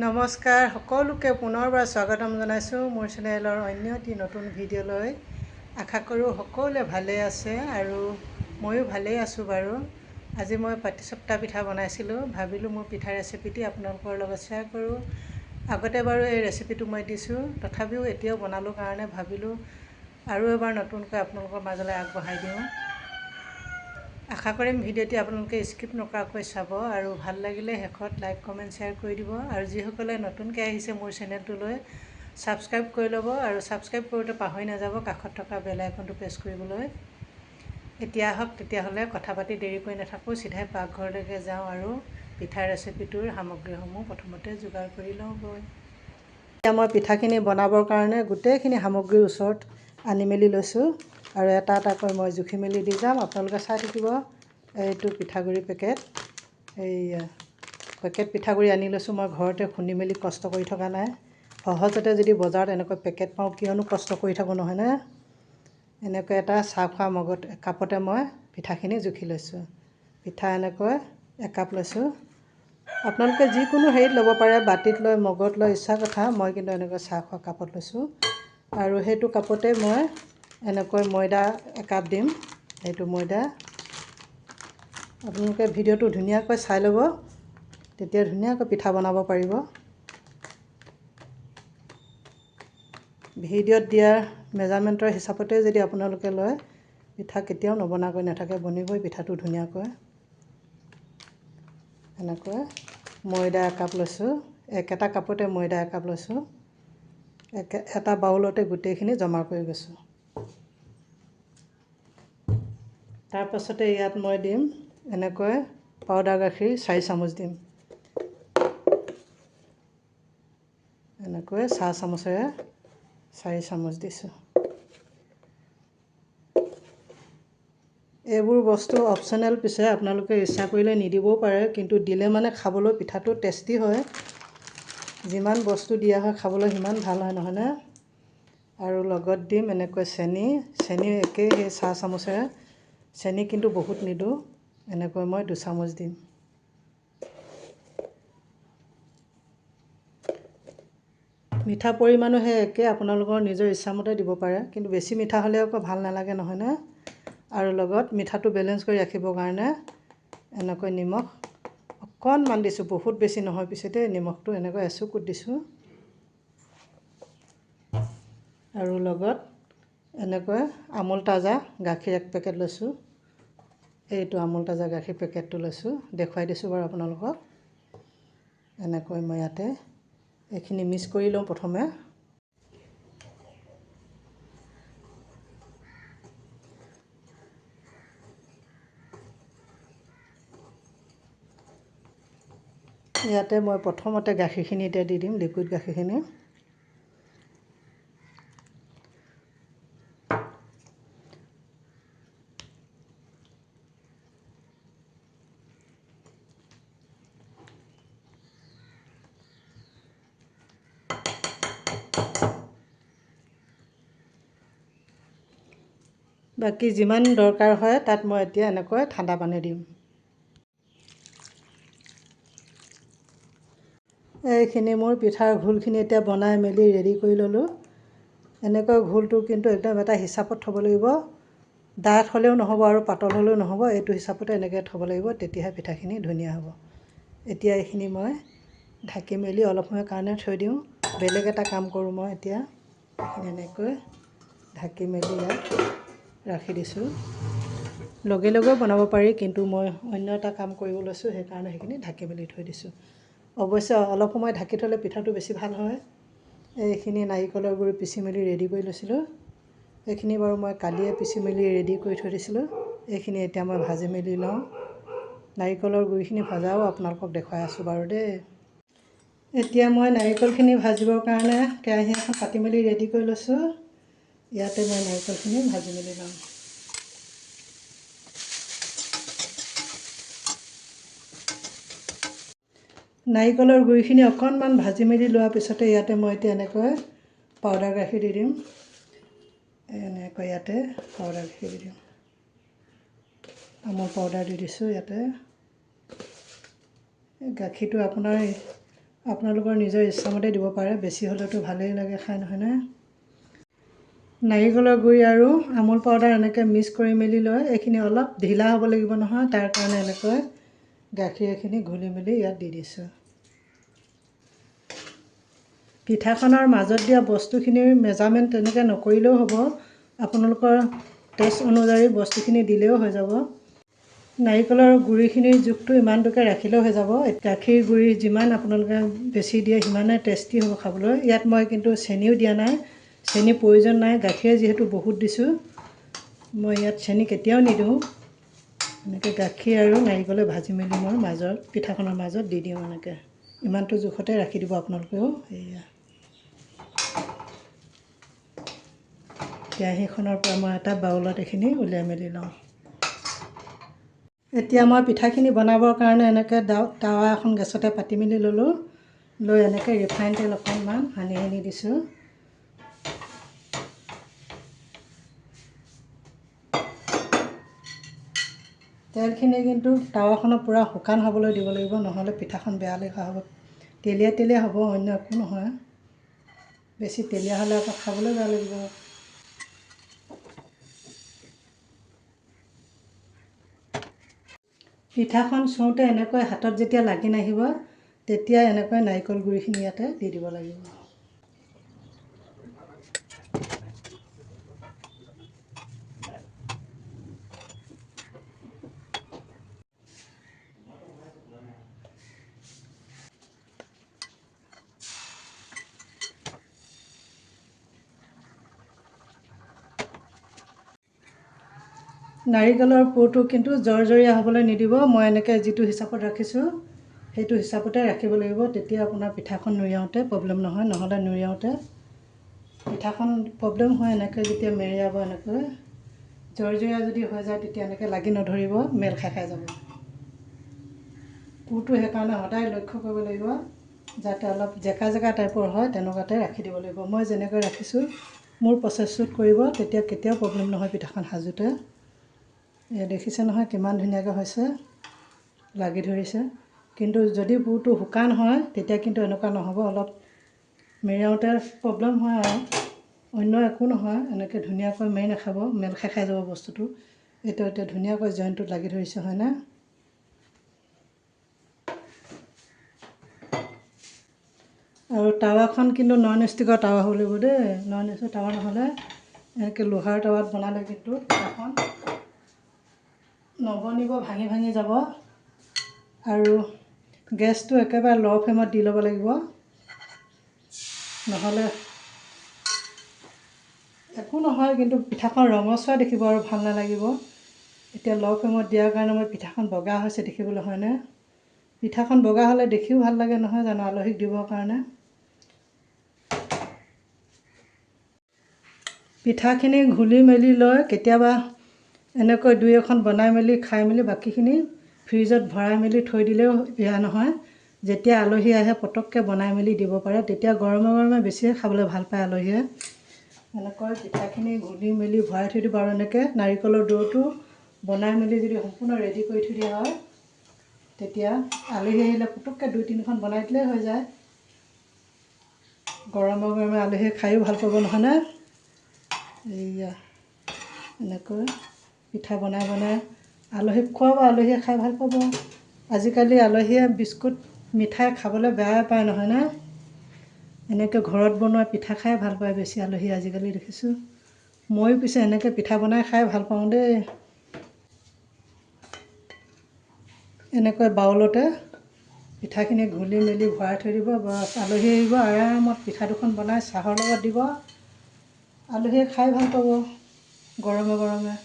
নমস্কাৰ সকলোকে পুনৰবাৰ স্বাগতম জনাইছোঁ মোৰ চেনেলৰ অন্য এটি নতুন ভিডিঅ'লৈ। আশা কৰোঁ সকলোৱে ভালেই আছে আৰু ময়ো ভালেই আছোঁ বাৰু। আজি মই পাটিচপ্তা পিঠা বনাইছিলোঁ, ভাবিলোঁ মোৰ পিঠা ৰেচিপিটি আপোনালোকৰ লগত শ্বেয়াৰ কৰোঁ। আগতে বাৰু এই ৰেচিপিটো মই দিছোঁ, তথাপিও এতিয়াও বনালোঁ কাৰণে ভাবিলোঁ আৰু এবাৰ নতুনকৈ আপোনালোকৰ মাজলৈ আগবঢ়াই দিওঁ। আশা কৰিম ভিডিঅ'টি আপোনালোকে স্কিপ নকৰাকৈ চাব আৰু ভাল লাগিলে শেষত লাইক কমেণ্ট শ্বেয়াৰ কৰি দিব আৰু যিসকলে নতুনকৈ আহিছে মোৰ চেনেলটোলৈ ছাবস্ক্ৰাইব কৰি ল'ব আৰু ছাবস্ক্ৰাইব কৰোঁতে পাহৰি নাযাব কাষত থকা বেল আইকনটো প্ৰেছ কৰিবলৈ। এতিয়া আহক তেতিয়াহ'লে কথা পাতি দেৰি কৰি নাথাকোঁ, চিধাই পাকঘৰলৈকে যাওঁ আৰু পিঠাৰ ৰেচিপিটোৰ সামগ্ৰীসমূহ প্ৰথমতে যোগাৰ কৰি লওঁগৈ। এতিয়া মই পিঠাখিনি বনাবৰ কাৰণে গোটেইখিনি সামগ্ৰীৰ ওচৰত আনি মেলি লৈছোঁ আৰু এটা এটাকৈ মই জুখি মেলি দি যাম, আপোনালোকে চাই থাকিব। এইটো পিঠাগুড়ি পেকেট, পেকেট পিঠাগুড়ি আনি লৈছোঁ মই ঘৰতে খুন্দি মেলি কষ্ট কৰি থকা নাই। সহজতে যদি বজাৰত এনেকৈ পেকেট পাওঁ কিয়নো কষ্ট কৰি থাকোঁ নহয়নে। এনেকৈ এটা চাহ খোৱা মগত কাপতে মই পিঠাখিনি জুখি লৈছোঁ। পিঠা এনেকৈ একাপ লৈছোঁ, আপোনালোকে যিকোনো হেৰিত ল'ব পাৰে, বাতিত লৈ মগত লৈ ইচ্ছা কথা। মই কিন্তু এনেকৈ চাহ খোৱা কাপত লৈছোঁ আৰু সেইটো কাপতে মই এনেকৈ ময়দা একাপ দিম। এইটো ময়দা আপোনালোকে ভিডিঅ'টো ধুনীয়াকৈ চাই ল'ব, তেতিয়া ধুনীয়াকৈ পিঠা বনাব পাৰিব। ভিডিঅ'ত দিয়া মেজাৰমেণ্টৰ হিচাপতে যদি আপোনালোকে লয়, পিঠা কেতিয়াও নবনাকৈ নাথাকে, বনিবই পিঠাটো ধুনীয়াকৈ। এনেকৈ ময়দা একাপ লৈছোঁ, একেটা কাপতে ময়দা একাপ লৈছোঁ, এটা বাউলতে গোটেইখিনি জমা কৰি গৈছোঁ। তাৰপাছতে ইয়াত মই দিম এনেকৈ পাউডাৰ গাখীৰ 4 চামুচ দিম। এনেকৈ চাহ চামুচেৰে 4 চামুচ দিছোঁ। এইবোৰ বস্তু অপশ্যনেল, পিছে আপোনালোকে ইচ্ছা কৰিলে নিদিবও পাৰে, কিন্তু দিলে মানে খাবলৈ পিঠাটো টেষ্টি হয়। যিমান বস্তু দিয়া হয় খাবলৈ সিমান ভাল হয় নহয়নে। আৰু লগত দিম এনেকৈ চেনি একেই সেই 4 চামুচেৰে, চেনি কিন্তু বহুত নিদিওঁ, এনেকৈ মই 2 চামুচ দিম। মিঠা পৰিমাণো সেই একে, আপোনালোকৰ নিজৰ ইচ্ছামতে দিব পাৰে, কিন্তু বেছি মিঠা হ'লে আকৌ ভাল নালাগে নহয়নে। আৰু লগত মিঠাটো বেলেঞ্চ কৰি ৰাখিবৰ কাৰণে এনেকৈ নিমখ অকণমান দিছোঁ, বহুত বেছি নহয় পিছতে নিমখটো এনেকৈ এচুকুট দিছোঁ। আৰু লগত এনেকৈ আমুল তাজা গাখীৰ 1 পেকেট লৈছোঁ। এইটো আমুল তাজা গাখীৰ পেকেটটো লৈছোঁ, দেখুৱাই দিছোঁ বাৰু আপোনালোকক। এনেকৈ মই ইয়াতে এইখিনি মিক্স কৰি লওঁ প্ৰথমে। ইয়াতে মই প্ৰথমতে গাখীৰখিনি এতিয়া দি দিম, লিকুইড গাখীৰখিনি। বাকী যিমান দৰকাৰ হয় তাত মই এতিয়া এনেকৈ ঠাণ্ডা পানী দিম। এইখিনি মোৰ পিঠাৰ ঘোলখিনি এতিয়া বনাই মেলি ৰেডি কৰি ল'লোঁ। এনেকৈ ঘোলটো কিন্তু একদম এটা হিচাপত থ'ব লাগিব, ডাঠ হ'লেও নহ'ব আৰু পাতল হ'লেও নহ'ব, এইটো হিচাপতে এনেকৈ থ'ব লাগিব, তেতিয়াহে পিঠাখিনি ধুনীয়া হ'ব। এতিয়া এইখিনি মই ঢাকি মেলি অলপ সময়ৰ কাৰণে থৈ দিওঁ। বেলেগ এটা কাম কৰোঁ মই এতিয়া, এইখিনি এনেকৈ ঢাকি মেলি ইয়াত ৰাখি দিছোঁ। লগে লগেও বনাব পাৰি, কিন্তু মই অন্য এটা কাম কৰিব লৈছোঁ, সেইকাৰণে সেইখিনি ঢাকি মেলি থৈ দিছোঁ। অৱশ্যে অলপ সময় ঢাকি থ'লে পিঠাটো বেছি ভাল হয়। এইখিনি নাৰিকলৰ গুড়ি পিচি মেলি ৰেডি কৰি লৈছিলোঁ, এইখিনি বাৰু মই কালিয়ে পিচি মেলি ৰেডি কৰি থৈ দিছিলোঁ। এইখিনি এতিয়া মই ভাজি মেলি লওঁ। নাৰিকলৰ গুড়িখিনি ভজাও আপোনালোকক দেখুৱাই আছোঁ বাৰু দেই। এতিয়া মই নাৰিকলখিনি ভাজিবৰ কাৰণে কেৰাহী এখন পাতি মেলি ৰেডি কৰি লৈছোঁ। ইয়াতে মই নাৰিকলখিনি ভাজি মেলি লওঁ। নাৰিকলৰ গুড়িখিনি অকণমান ভাজি মেলি লোৱাৰ পিছতে ইয়াতে মই এতিয়া এনেকৈ পাউডাৰ গাখীৰ দি দিম। এনেকৈ ইয়াতে পাউডাৰ গাখীৰ দি দিম, আমুল পাউডাৰ দি দিছোঁ। ইয়াতে গাখীৰটো আপোনাৰ আপোনালোকৰ নিজৰ ইচ্ছামতে দিব পাৰে, বেছি হ'লেতো ভালেই লাগে খাই, নহয়নে? নাৰিকলৰ গুড়ি আৰু আমুল পাউডাৰ এনেকৈ মিক্স কৰি মেলি লৈ এইখিনি অলপ ঢিলা হ'ব লাগিব নহয়, তাৰ কাৰণে এনেকৈ গাখীৰ এইখিনি ঘুলি মেলি ইয়াত দি দিছোঁ। পিঠাখনৰ মাজত দিয়া বস্তুখিনিৰ মেজাৰমেণ্ট তেনেকৈ নকৰিলেও হ'ব, আপোনালোকৰ টেষ্ট অনুযায়ী বস্তুখিনি দিলেও হৈ যাব। নাৰিকলৰ গুড়িখিনিৰ জোখটো ইমানটোকে ৰাখিলেও হৈ যাব। গাখীৰ গুড়ি যিমান আপোনালোকে বেছি দিয়ে সিমানে টেষ্টি হ'ব খাবলৈ। ইয়াত মই কিন্তু চেনিও দিয়া নাই, চেনি প্ৰয়োজন নাই, গাখীৰে যিহেতু বহুত দিছোঁ, মই ইয়াত চেনি কেতিয়াও নিদিওঁ। এনেকৈ গাখীৰ আৰু নাৰিকলে ভাজি মেলি মই পিঠাখনৰ মাজত দি দিওঁ। এনেকৈ ইমানটো জোখতে ৰাখি দিব আপোনালোকেও। এয়া কেৰাহীখনৰ পৰা মই এটা বাউলত এইখিনি উলিয়াই মেলি লওঁ। এতিয়া মই পিঠাখিনি বনাবৰ কাৰণে এনেকৈ টাৱা এখন গেছতে পাতি মেলি ল'লোঁ, লৈ এনেকৈ ৰিফাইন তেল অকণমান সানি দিছোঁ। তেলখিনি কিন্তু টাৱাখনত পূৰা শুকান হ'বলৈ দিব লাগিব, নহ'লে পিঠাখন বেয়া লেখা হ'ব। তেলীয়া তেলীয়া হ'ব, অন্য একো নহয়। বেছি তেলীয়া হ'লে আকৌ খাবলৈ বেয়া লাগিব। পিঠাখন চুওঁতে এনেকৈ হাতত যেতিয়া লাগি নাহিব, তেতিয়া এনেকৈ নাৰিকল গুড়িখিনি ইয়াতে দি দিব লাগিব। নাৰিকলৰ পুৰটো কিন্তু জৰজৰীয়া হ'বলৈ নিদিব। মই এনেকৈ যিটো হিচাপত ৰাখিছোঁ সেইটো হিচাপতে ৰাখিব লাগিব, তেতিয়া আপোনাৰ পিঠাখন নুৰিয়াওঁতে প্ৰব্লেম নহয়। নহ'লে নুৰিয়াওঁতে পিঠাখন প্ৰব্লেম হয়। এনেকৈ যেতিয়া মেৰিয়াব, এনেকৈ জৰজৰীয়া যদি হৈ যায় তেতিয়া এনেকৈ লাগি নধৰিব, মেল খাই যাব। পুৰটো সেইকাৰণে সদায় লক্ষ্য কৰিব লাগিব, যাতে অলপ জেকা জেকা টাইপৰ হয়, তেনেকুৱাতে ৰাখি দিব লাগিব। মই যেনেকৈ ৰাখিছোঁ মোৰ প্ৰচেছটোত কৰিব, তেতিয়া কেতিয়াও প্ৰব্লেম নহয় পিঠাখন সাজোঁতে। দেখিছে নহয় কিমান ধুনীয়াকৈ হৈছে, লাগি ধৰিছে। কিন্তু যদি পুৰটো শুকান হয় তেতিয়া কিন্তু এনেকুৱা নহ'ব, অলপ মেৰিয়াওঁতে প্ৰব্লেম হয় আৰু অন্য একো নহয়। এনেকৈ ধুনীয়াকৈ মেৰি নাখাব, মেল খাই যাব বস্তুটো। এইটো এতিয়া ধুনীয়াকৈ জইনটোত লাগি ধৰিছে, হয়নে? আৰু টাৱাখন কিন্তু নন ষ্টিকৰ টাৱা হ'ব লাগিব দেই। নন ষ্টিকৰ টাৱা নহ'লে, এনেকৈ লোহাৰ টাৱাত বনালে কিন্তু পিঠাখন নবনিব, ভাঙি ভাঙি যাব। আৰু গেছটো একেবাৰে ল' ফ্লেমত দি ল'ব লাগিব, নহ'লে একো নহয়, কিন্তু পিঠাখন ৰঙচুৱা দেখিব আৰু ভাল নালাগিব। এতিয়া ল' ফ্লেমত দিয়াৰ কাৰণে মই পিঠাখন বগা হৈছে দেখিবলৈ, হয়নে? পিঠাখন বগা হ'লে দেখিও ভাল লাগে নহয় জানো, আলহীক দিবৰ কাৰণে। পিঠাখিনি ঘুলি মেলি লৈ কেতিয়াবা এনেকৈ দুই এখন বনাই মেলি খাই মেলি বাকীখিনি ফ্ৰিজত ভৰাই মেলি থৈ দিলেও বেয়া নহয়। যেতিয়া আলহী আহে পটককৈ বনাই মেলি দিব পাৰে, তেতিয়া গৰমে গৰমে বেছিয়ে খাবলৈ ভাল পায় আলহীয়ে। এনেকৈ পিঠাখিনি ঘুলি মেলি ভৰাই থৈ দিব। আৰু এনেকৈ নাৰিকলৰ দৌটো বনাই মেলি যদি সম্পূৰ্ণ ৰেডি কৰি থৈ দিয়া হয়, তেতিয়া আলহী আহিলে পটককৈ দুই তিনিখন বনাই দিলেই হৈ যায়। গৰমে গৰমে আলহীয়ে খায়ো ভাল পাব, নহয়নে? এইয়া এনেকৈ পিঠা বনাই বনাই আলহীক খুৱাব, আলহীয়ে খাই ভাল পাব। আজিকালি আলহীয়ে বিস্কুট মিঠাই খাবলৈ বেয়াই পায়, নহয়নে? এনেকৈ ঘৰত বনোৱা পিঠা খাই ভাল পায় বেছি আলহী আজিকালি দেখিছোঁ। ময়ো পিছে এনেকৈ পিঠা বনাই খাই ভাল পাওঁ দেই। এনেকৈ বাউলতে পিঠাখিনি ঘুলি মেলি ভৰাই থৈ দিব, বছ আলহী আহিব, আৰামত পিঠা দুখন বনাই চাহৰ লগত দিব, আলহীয়ে খাই ভাল পাব গৰমে গৰমে।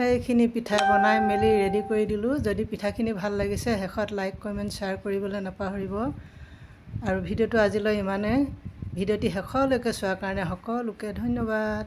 এইখিনি পিঠা বনাই মেলি ৰেডি কৰি দিলোঁ। যদি পিঠাখিনি ভাল লাগিছে শেষত লাইক কমেণ্ট শ্বেয়াৰ কৰিবলৈ নাপাহৰিব। আৰু ভিডিঅ'টো আজিলৈ ইমানেই। ভিডিঅ'টি শেষলৈকে চোৱাৰ কাৰণে সকলোকে ধন্যবাদ।